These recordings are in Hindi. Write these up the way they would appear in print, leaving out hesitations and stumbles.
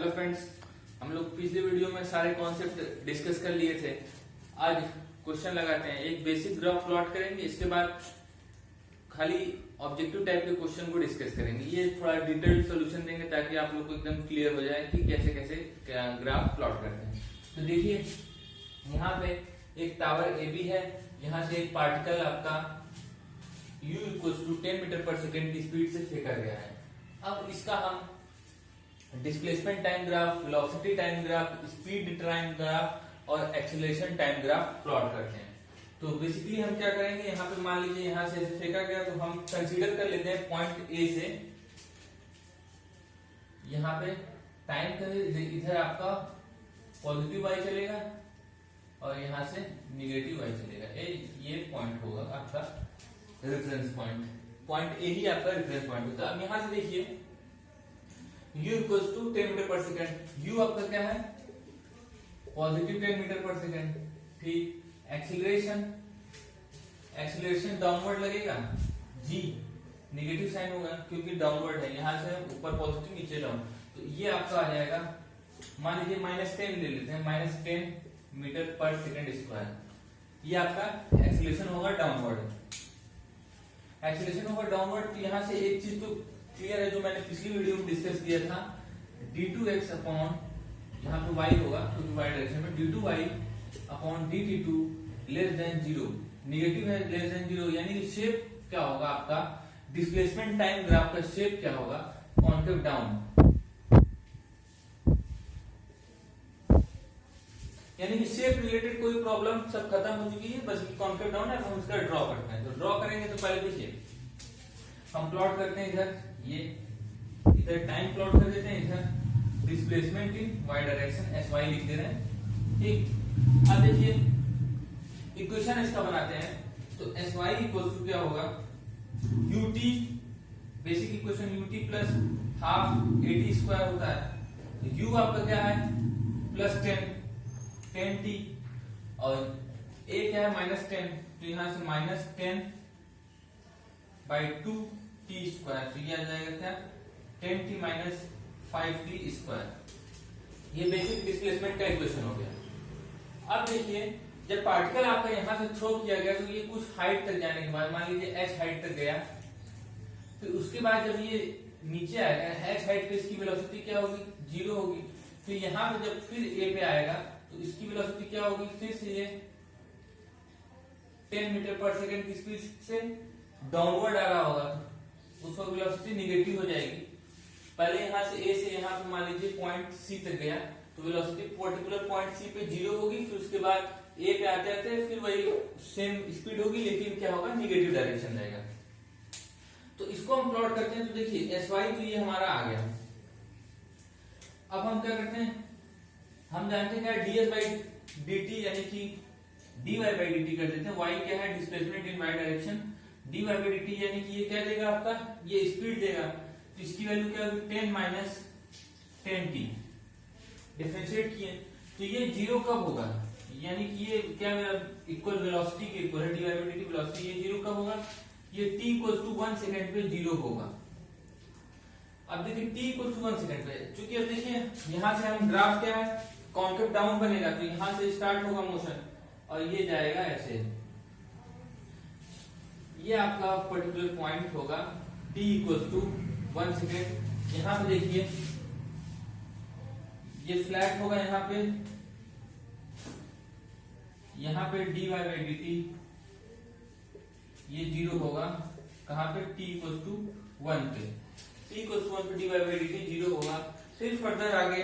हेलो फ्रेंड्स, हम लोग पिछले वीडियो में सारे कॉन्सेप्ट डिस्कस कर लिए थे। आज क्वेश्चन लगाते हैं। एक बेसिक ग्राफ प्लॉट करेंगे, इसके बाद खाली ऑब्जेक्टिव टाइप के क्वेश्चन को डिस्कस करेंगे। ये थोड़ा डिटेल्ड सॉल्यूशन देंगे ताकि आप लोग को एकदम क्लियर हो जाए कि कैसे कैसे ग्राफ प्लॉट करते हैं। तो देखिए, यहाँ पे एक टावर ए बी है, यहाँ से एक पार्टिकल आपका u = 10 मीटर पर सेकेंड की स्पीड से फेंका गया है। अब इसका हम displacement time graph, velocity time graph, speed time graph और एक्सीलरेशन टाइम ग्राफ प्लॉट करते हैं। तो बेसिकली हम क्या करेंगे, यहाँ पे मान लीजिए यहाँ से फेंका गया, तो हम कंसीडर कर लेते हैं पॉइंट ए से यहाँ पे टाइम का इधर आपका पॉजिटिव वाई चलेगा और यहाँ से निगेटिव वाई चलेगा। ये पॉइंट होगा आपका रेफरेंस पॉइंट। पॉइंट ए ही आपका रेफरेंस पॉइंट होता है। अब यहाँ से देखिए u = 10 मीटर पर सेकेंड। u आपका क्या है, पॉजिटिव 10 मीटर पर सेकेंड। ठीक, एक्सीलरेशन डाउनवर्ड लगेगा, g नेगेटिव साइन होगा क्योंकि डाउनवर्ड है, यहाँ से ऊपर पॉजिटिव नीचे डाउन। तो ये आपका आ जाएगा, मान लीजिए -10 ले लेते हैं, -10 मीटर पर सेकेंड स्क्वायर। ये आपका एक्सीलरेशन होगा डाउनवर्ड। एक्सीलरेशन होगा डाउनवर्ड। तो यहाँ से एक चीज तो क्लियर है जो मैंने पिछली वीडियो में डिस्कस किया था, d2x अपॉन यहाँ पे y होगा क्योंकि y डायरेक्शन में, d2y upon dt2 less than 0, negative है लेस देन 0, यानी कि शेप क्या होगा आपका, डिस्प्लेसमेंट टाइम ग्राफ का शेप क्या होगा, कॉन्केव डाउन। यानी कि शेप रिलेटेड कोई प्रॉब्लम सब खत्म हो चुकी है, बस कॉन्केव डाउन है। हम उसका ड्रॉ करते हैं। तो ड्रॉ करेंगे तो पहले देखिए हम प्लॉट करते हैं इधर, ये इधर टाइम प्लॉट कर देते हैं, इधर displacement in Y direction S Y लिख दे रहे हैं। ठीक, अब देखिए इक्वेशन इसका बनाते हैं। तो एस वाई इक्वल क्या होगा, ut, basic equation ut plus half eighty square होता है। तो u आपका क्या है, +10 10t और a क्या है -10, तो यहां से -10/2 t स्क्वायर। तो ये आ जाएगा क्या, 10t - 5t स्क्वायर। ये बेसिक डिस्प्लेसमेंट का इक्वेशन हो गया। अब देखिए जब पार्टिकल आपका यहां से थ्रो किया गया, तो ये कुछ हाइट तक जाने के बाद, मान लीजिए h हाइट तक गया, तो उसके बाद जब ये नीचे आएगा, h हाइट पे इसकी वेलोसिटी क्या होगी, 0 होगी। तो यहाँ पे जब फिर a पे आएगा तो इसकी वेलोसिटी क्या होगी, फिर से ये 10 मीटर पर सेकेंड की स्पीड से डाउनवर्ड आ रहा होगा, उस वक्त वेलोसिटी निगेटिव हो जाएगी। पहले यहाँ से a से यहाँ पे मान लीजिए पॉइंट C तक गया, तो वेलोसिटी पर्टिकुलर पॉइंट C पे 0 होगी, फिर उसके बाद a पे आते आते फिर वही सेम स्पीड होगी, लेकिन क्या होगा, निगेटिव डायरेक्शन रहेगा। तो इसको हम प्लॉट करते हैं। तो देखिए एस वाई तो ये हमारा आ गया। अब हम क्या करते हैं, हम जानते हैं क्या, ds/dt यानी कि dy/dt कर देते हैं। y क्या है, displacement in y direction, dy/dt यानी कि ये क्या देगा आपका, ये स्पीड देगा। तो इसकी वैल्यू क्या होगी, 10 - 10t। डिफरेंशिएट किए तो ये 0 कब होगा, यानी कि ये क्या इक्वल वेलोसिटी के इक्वल है, dy/dt वेलोसिटी। ये 0 कब होगा, ये t = 1 सेकंड पे 0 होगा। अब देखिए t = 1 सेकंड पे, चूंकि अब देखिए यहां से हम ग्राफ क्या है, कॉन्केव डाउन बनेगा, तो यहां से स्टार्ट होगा मोशन और ये जाएगा ऐसे। ये आपका पर्टिकुलर पॉइंट होगा, t = 1 सेकेंड। यहां पे देखिए ये फ्लैट होगा, यहाँ पे dy/dt ये 0 होगा, कहां पे, t = 1 पे। t = 1 पे dy/dt 0 होगा। फिर फर्दर आगे,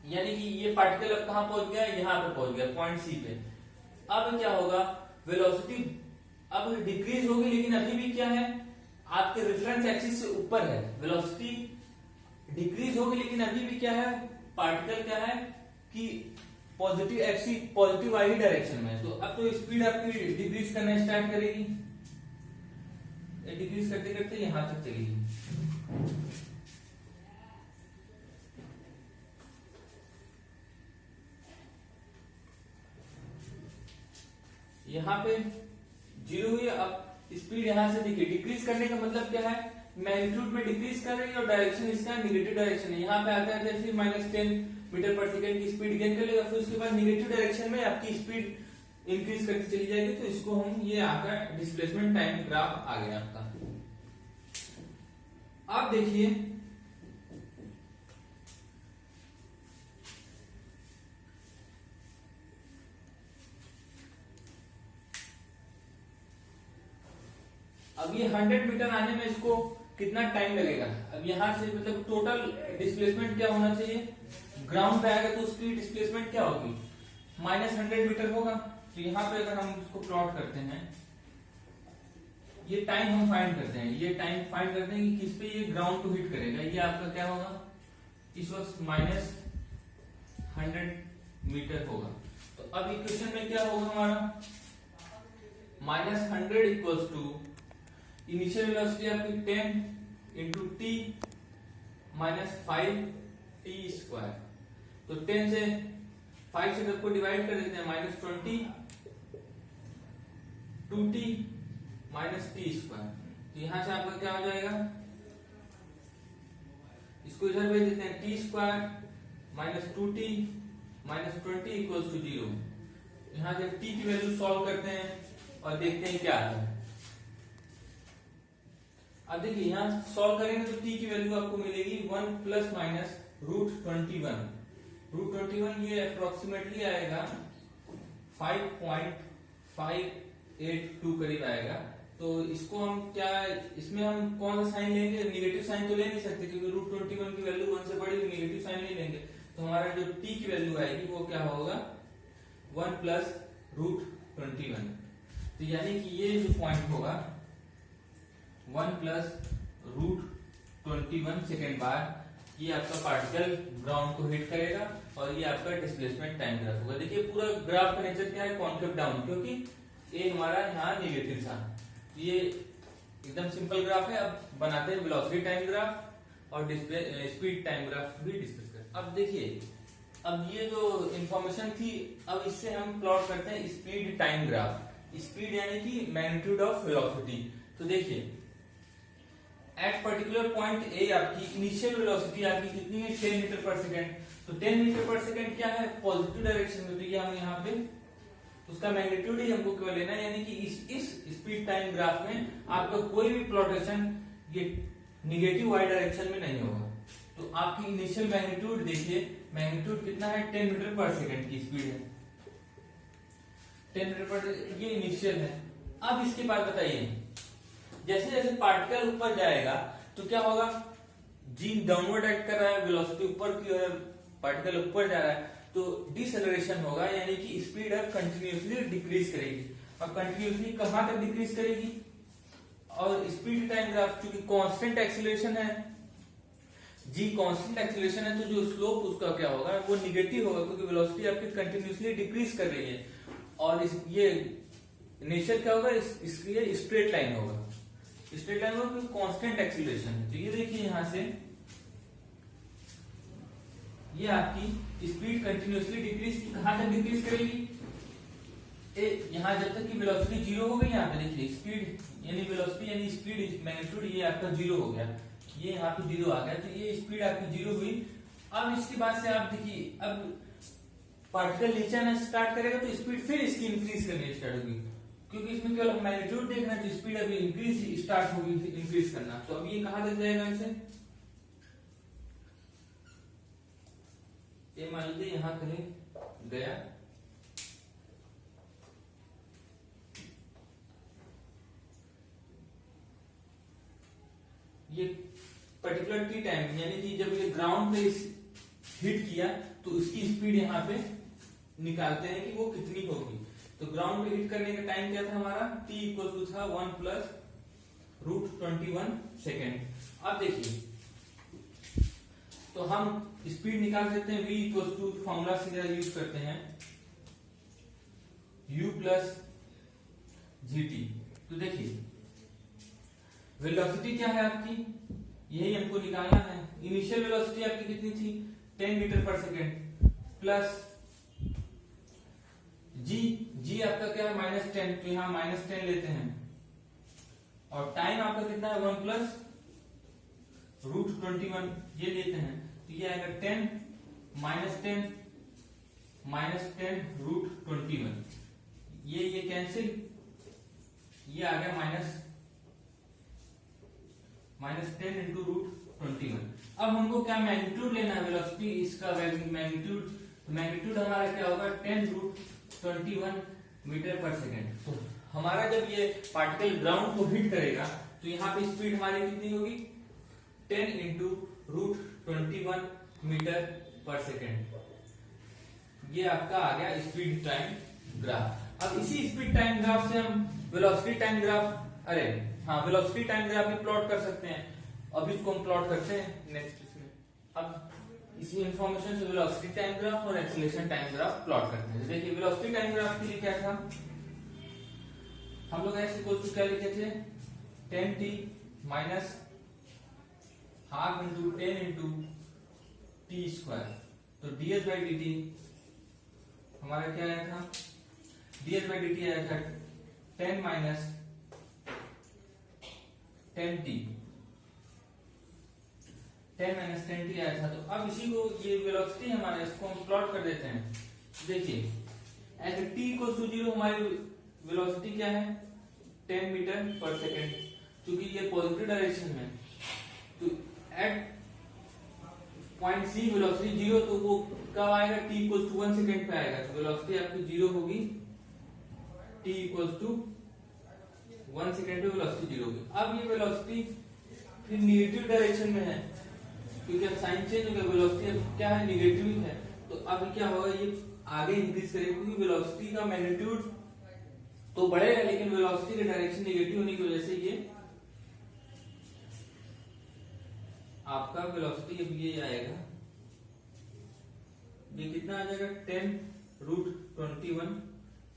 यानी कि ये पार्टिकल अब कहां पहुंच गया, यहां पे पहुंच गया पॉइंट C पे। अब क्या होगा, वेलोसिटी अब डिक्रीज होगी, लेकिन अभी भी क्या है, आपके रेफरेंस एक्सिस से ऊपर है। वेलोसिटी डिक्रीज होगी, लेकिन अभी भी क्या है, पार्टिकल क्या है कि positive axis, positive Y direction में। तो अब तो स्पीड आपकी डिक्रीज करना स्टार्ट करेगी, डिक्रीज करते करते यहां तक चलेगी। यहाँ पे 0 हुई। अब स्पीड यहां से देखिए डिक्रीज करने का मतलब क्या है, मैग्नीट्यूड में डिक्रीज कर रही है और डायरेक्शन इसका नेगेटिव डायरेक्शन है। यहाँ पे आता है जैसे -10 मीटर पर सेकेंड की स्पीड गेन कर लेगा, फिर उसके बाद नेगेटिव डायरेक्शन में आपकी स्पीड इंक्रीज करती चली जाएगी। तो इसको हम, ये आपका डिस्प्लेसमेंट टाइम ग्राफ आ गया आपका। आप देखिए अब ये 100 मीटर आने में इसको कितना टाइम लगेगा। अब यहाँ से मतलब टोटल डिस्प्लेसमेंट क्या होना चाहिए, ग्राउंड पे आएगा तो उसकी डिस्प्लेसमेंट क्या होगी, -100 मीटर होगा। तो यहाँ पे अगर हम इसको प्लॉट करते हैं, ये टाइम हम फाइंड करते हैं, ये टाइम फाइंड करते हैं कि किस पे ये ग्राउंड को हिट करेगा। ये आपका क्या होगा, इस वक्त -100 मीटर होगा। तो अब इक्वेशन में क्या होगा हमारा, -100 इक्वल्स टू इनिशियल वेलोसिटी आपकी 10 इंटू टी -5t²। तो 10 से 5 से सबको डिवाइड कर देते हैं, -20 2t -t²। तो यहां से आपका क्या हो जाएगा, इसको इधर भेज देते हैं, t² -2t -20 इक्वल्स टू 0। यहां से t की वैल्यू सॉल्व करते हैं और देखते हैं क्या आता है। अब देखिए यहाँ सॉल्व करेंगे तो t की वैल्यू आपको मिलेगी 1 ± √21। √21 ये अप्रोक्सीमेटली आएगा 5.582 करीब आएगा। तो इसको हम क्या, इसमें हम कौन सा साइन लेंगे, निगेटिव साइन तो ले नहीं सकते क्योंकि √21 की वैल्यू 1 से बड़ी, निगेटिव साइन नहीं लेंगे। तो हमारा जो t की वैल्यू आएगी वो क्या होगा, 1 √21। तो यानी कि ये जो पॉइंट होगा 1 √21 सेकेंड बाद ये आपका पार्टिकल ग्राउंड को हिट करेगा और ये आपका डिस्प्लेसमेंट टाइम ग्राफ होगा। देखिए पूरा ग्राफ का नेचर क्या है, कॉन्केव डाउन, क्योंकि ये हमारा यहाँ नेगेटिव था। ये एकदम सिंपल ग्राफ है। अब बनाते हैं वेलोसिटी टाइम ग्राफ और स्पीड टाइम ग्राफ भी डिस्कस करते हैं। अब देखिए, अब ये जो इंफॉर्मेशन थी, अब इससे हम प्लॉट करते हैं स्पीड टाइम ग्राफ। स्पीड यानी कि मैग्नीट्यूड ऑफ वेलोसिटी। तो देखिए एट पर्टिकुलर पॉइंट ए आपकी इनिशियल वेलोसिटी आपकी कितनी है, 10 मीटर पर सेकेंड। तो 10 मीटर पर सेकेंड क्या है, पॉजिटिव डायरेक्शन में। तो ये हम यहाँ पे उसका मैग्नीट्यूड ही हमको केवल लेना है, यानी कि इस स्पीड टाइम ग्राफ में आपका कोई भी प्लॉटेशन ये निगेटिव वाई डायरेक्शन में नहीं होगा। तो आपकी इनिशियल मैग्नीट्यूड देखिए, मैग्नीट्यूड कितना है, 10 मीटर पर सेकेंड की स्पीड है, 10 मीटर पर, ये इनिशियल है। अब इसके बाद बताइए, जैसे जैसे पार्टिकल ऊपर जाएगा तो क्या होगा, जी डाउनवर्ड एक्ट कर रहा है, वेलोसिटी ऊपर की ओर, पार्टिकल ऊपर जा रहा है, तो डिसेलरेशन होगा, यानी कि स्पीड अब कंटिन्यूअसली डिक्रीज करेगी। और कंटिन्यूअसली कहां तक डिक्रीज करेगी, और स्पीड टाइम ग्राफ चूंकि कांस्टेंट एक्सीलरेशन है, जी कांस्टेंट एक्सीलरेशन है, तो जो स्लोप उसका क्या होगा, वो निगेटिव होगा, क्योंकि वेलोसिटी आपकी कंटिन्यूअसली डिक्रीज कर रही है। और ये नेचर क्या होगा, इसलिए स्ट्रेट लाइन होगा, स्ट्रेट लाइन होगा, कांस्टेंट एक्सीलरेशन है। तो ये देखिए यहां से ये आपकी स्पीड कंटिन्यूअसली डिक्रीज, कहां तक डिक्रीज करेगी, यहां जब तक कि वेलोसिटी 0 हो गई। यहाँ पे देखिए स्पीड यानी वेलोसिटी यानी स्पीड मैग्नीट्यूड ये आपका 0 हो गया, ये यहाँ पे 0 आ गया, तो ये स्पीड आपकी 0 हुई। अब इसके बाद से आप देखिए, अब पार्टिकल नीचे आना स्टार्ट करेगा तो स्पीड फिर इसकी इंक्रीज करनी स्टार्ट होगी, क्योंकि इसमें केवल मैग्नीट्यूड देखना है, तो स्पीड अभी इंक्रीज स्टार्ट होगी, इंक्रीज करना। तो अब ये कहां तक जाएगा, इसे ये मान लीजिए यहां कहीं गया, ये पर्टिकुलर टी टाइम, यानी कि जब ये ग्राउंड पे हिट किया तो उसकी स्पीड यहाँ पे निकालते हैं कि वो कितनी होगी। तो ग्राउंड पे हिट करने का टाइम क्या था हमारा, t इक्वल टू था 1 √21 सेकेंड। अब देखिए, तो हम स्पीड निकाल सकते हैं, v इक्वल टू फॉर्मूला सीधा यूज करते हैं, u प्लस gt। तो देखिए वेलोसिटी क्या है आपकी, यही हमको निकालना है। इनिशियल वेलोसिटी आपकी कितनी थी, 10 मीटर पर सेकेंड, प्लस जी आपका क्या है -10, तो यहाँ -10 लेते हैं, और टाइम आपका कितना है 1 + √21 ये लेते हैं तो ये आएगा 10 माइनस 10 √21, ये कैंसिल, ये आ गया माइनस 10 इंटू √21। अब हमको क्या मैग्नीट्यूड लेना है वेलोसिटी, इसका मैग्नीट्यूड हमारा क्या होगा 10 √21 मीटर पर सेकेंड। तो हमारा जब ये पार्टिकल ग्राउंड को हिट करेगा तो यहाँ पे स्पीड हमारी कितनी होगी 10 इंटू √21 मीटर पर सेकेंड। ये आपका आ गया स्पीड टाइम ग्राफ। अब इसी स्पीड टाइम ग्राफ से हम वेलोसिटी टाइम ग्राफ भी प्लॉट कर सकते हैं। अब इसको हम प्लॉट करते हैं नेक्स्ट इसमें। अब इसी इंफॉर्मेशन से वेलोसिटी टाइम ग्राफ और एक्सीलरेशन टाइम ग्राफ प्लॉट करते हैं। देखिए वेलोसिटी टाइम ग्राफ के लिए क्या था, हम लोग ऐसे क्या लिखे थे 10t minus half into 10 into T square. तो ds बाई dt हमारा क्या आया था, ds बाई dt आया था 10 माइनस 10t आया था। तो अब इसी को ये वेलोसिटी हमारा, इसको हम प्लॉट कर देते हैं। देखिए एट t इक्वल टू 0 हमारी वेलोसिटी क्या है 10 मीटर पर सेकेंड, क्योंकि ये पॉजिटिव डायरेक्शन में। तो एट पॉइंट सी वेलोसिटी 0, तो वो कब आएगा t इक्वल टू 1 सेकेंड पे आएगा। तो वेलोसिटी आपकी 0 होगी, t इक्वल टू 1 सेकेंड पे वेलोसिटी 0 होगी। अब ये वेलोसिटी फिर निगेटिव डायरेक्शन में है, क्योंकि अब साइन चेंज हो गया, वेलोसिटी अब क्या है निगेटिव है। तो अब क्या होगा, ये आगे इंक्रीज करेगा, क्योंकि वेलोसिटी का मैग्नीट्यूड तो बढ़ेगा लेकिन वेलोसिटी का डायरेक्शन निगेटिव होने की वजह से ये आपका वेलोसिटी अब ये आएगा, ये कितना आ जाएगा 10 √21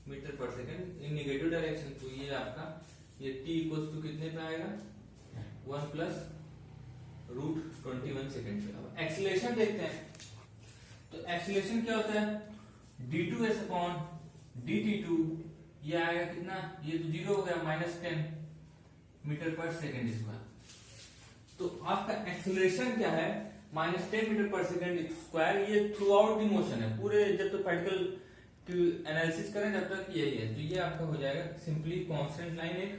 मीटर पर सेकेंड इन निगेटिव डायरेक्शन। तो ये आपका ये t इक्वल टू कितने पे आएगा 1 प्लस √21 सेकेंड पे। अब एक्सीलरेशन देखते हैं। तो एक्सीलरेशन क्या होता है d2s अपॉन dt2, ये आएगा कितना, ये तो 0 हो गया -10 मीटर पर सेकेंड स्क्वायर। तो आपका एक्सीलरेशन क्या है -10 मीटर पर सेकेंड स्क्वायर। ये थ्रू आउट दी मोशन है, पूरे जब तो पार्टिकल की एनालिसिस करें तब तक यही है। तो ये आपका हो जाएगा सिंपली कांस्टेंट लाइन एक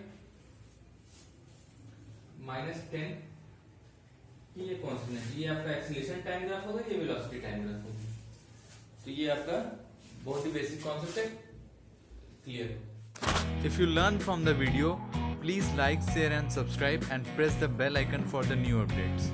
-10, ये कांस्टेंट है। ये आपका एक्सीलरेशन टाइम ग्राफ होगा, ये वेलोसिटी टाइम ग्राफ होगा। तो ये आपका बहुत ही बेसिक कॉन्सेप्ट है, clear. If you learn from the video, please like, share and subscribe and press the bell icon for the new updates.